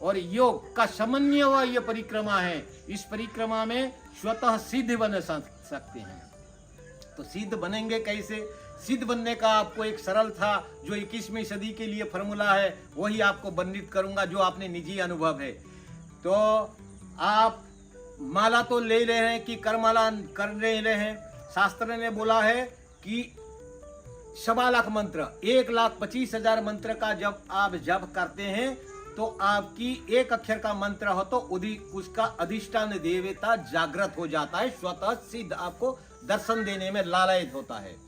और योग का समन्वय हुआ ये परिक्रमा है। इस परिक्रमा में स्वतः सिद्ध बन सकते हैं। तो सिद्ध बनेंगे कैसे? सिद्ध बनने का आपको एक सरल था जो 21वीं सदी के लिए फॉर्मूला है, वही आपको वर्णित करूंगा, जो आपने निजी अनुभव है। तो आप माला तो ले रहे हैं कि करमाला कर रहे हैं। शास्त्र ने बोला है कि 1.25 लाख मंत्र, 1,25,000 मंत्र का जब आप जप करते हैं तो आपकी एक अक्षर का मंत्र हो तो उसका अधिष्ठान देवता जागृत हो जाता है, स्वतः सिद्ध आपको दर्शन देने में लालयित होता है।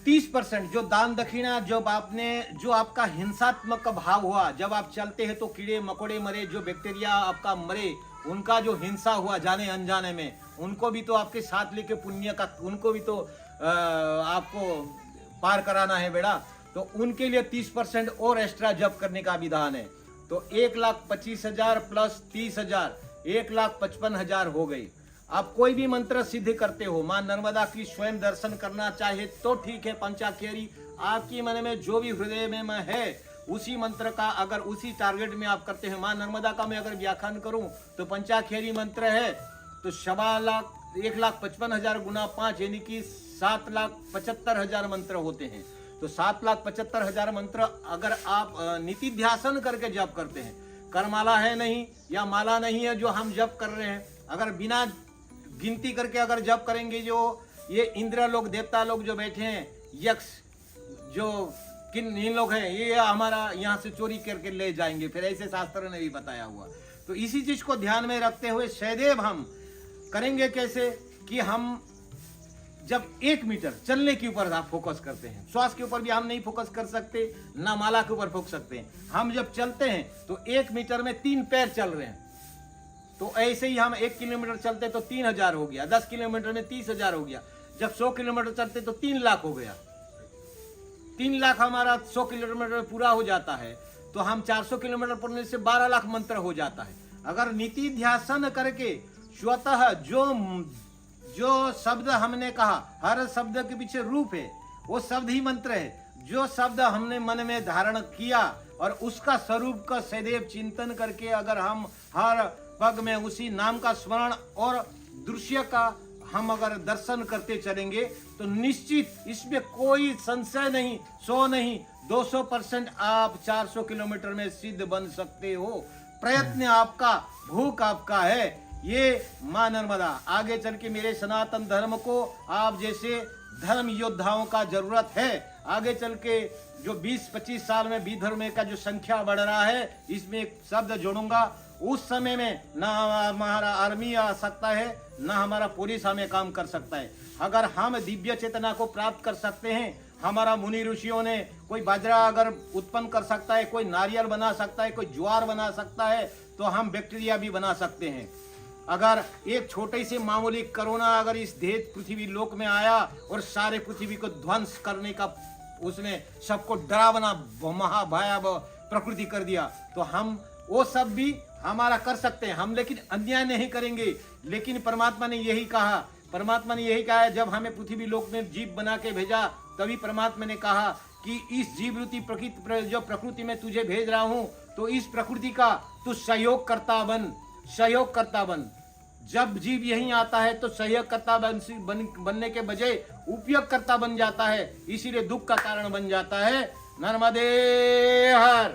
30% जो दान दक्षिणा जो आपका हिंसात्मक भाव हुआ, जब आप चलते हैं तो कीड़े मकोड़े मरे, जो बैक्टीरिया आपका मरे, उनका जो हिंसा हुआ जाने अनजाने में, उनको भी तो आपके साथ लेके पुण्य का, उनको भी तो आपको पार कराना है बेड़ा। तो उनके लिए 30% और एक्स्ट्रा जप करने का विधान है। तो 1,25,000 प्लस 30,000, 1,55,000 हो गई। आप कोई भी मंत्र सिद्ध करते हो, मां नर्मदा की स्वयं दर्शन करना चाहे तो ठीक है, पंचाक्षरी आपकी मन में जो भी हृदय में है उसी मंत्र का, अगर उसी टारगेट में आप करते हैं। मां नर्मदा का मैं अगर व्याख्यान करूं तो पंचाक्षरी मंत्र है तो 1,55,000 गुना 5 यानी कि 7,75,000 मंत्र होते हैं। तो 7,75,000 मंत्र अगर आप नीति ध्यासन करके जप करते हैं, करमाला है नहीं या माला नहीं है जो हम जप कर रहे हैं, अगर बिना गिनती करके अगर जप करेंगे, जो ये इंद्र लोग देवता लोग जो बैठे हैं, यक्ष जो इन लोग हैं, ये हमारा यहाँ से चोरी करके ले जाएंगे, फिर ऐसे शास्त्र ने भी बताया हुआ। तो इसी चीज को ध्यान में रखते हुए सदैव हम करेंगे कैसे कि हम जब 1 मीटर चलने के ऊपर आप फोकस करते हैं, श्वास के ऊपर भी हम नहीं फोकस कर सकते, ना माला के ऊपर फोकस सकते हैं। हम जब चलते हैं तो 1 मीटर में 3 पैर चल रहे हैं, तो ऐसे ही हम 1 किलोमीटर चलते तो 3,000 हो गया, 10 किलोमीटर में 30,000 हो गया, जब 100 किलोमीटर चलते तो 3 लाख हो गया। 3 लाख हमारा 100 किलोमीटर पूरा हो जाता है, तो हम 400 किलोमीटर पढ़ने से 12 लाख मंत्र हो जाता है। अगर नीति ध्यासन करके स्वतः जो शब्द हमने कहा, हर शब्द के पीछे रूप है, वो शब्द ही मंत्र है। जो शब्द हमने मन में धारण किया और उसका स्वरूप का सदैव चिंतन करके अगर हम हर पग में उसी नाम का स्मरण और दृश्य का हम अगर दर्शन करते चलेंगे तो निश्चित इसमें कोई संशय नहीं, 100 नहीं 200% आप 400 किलोमीटर में सिद्ध बन सकते हो। प्रयत्न आपका, भूख आपका है। ये मां नर्मदा आगे चल के मेरे सनातन धर्म को आप जैसे धर्म योद्धाओं का जरूरत है। आगे चल के जो 20-25 साल में विधर्म का जो संख्या बढ़ रहा है, इसमें एक शब्द जोड़ूंगा, उस समय में ना हमारा आर्मी आ सकता है, ना हमारा पुलिस हमें काम कर सकता है। अगर हम दिव्य चेतना को प्राप्त कर सकते हैं, हमारा मुनि ऋषियों ने कोई बाजरा अगर उत्पन्न कर सकता है, कोई नारियल बना सकता है, कोई ज्वार बना सकता है, तो हम बैक्टीरिया भी बना सकते हैं। अगर एक छोटे से मामूली कोरोना अगर इस देश पृथ्वी लोक में आया और सारे पृथ्वी को ध्वंस करने का उसने सबको डरावना महाभयावह प्रकृति कर दिया, तो हम वो सब भी हमारा कर सकते हैं हम, लेकिन अन्याय नहीं करेंगे। लेकिन परमात्मा ने यही कहा, जब हमें पृथ्वी लोक में जीव बना के भेजा, तभी परमात्मा ने कहा कि इस जीव रूपी जो प्रकृति में तुझे भेज रहा हूं, तो इस प्रकृति का तू सहयोग करता बन। जब जीव यहीं आता है तो सहयोग करता बनने के बजाय उपयोग करता बन जाता है, इसीलिए दुख का कारण बन जाता है। नर्मदे हर।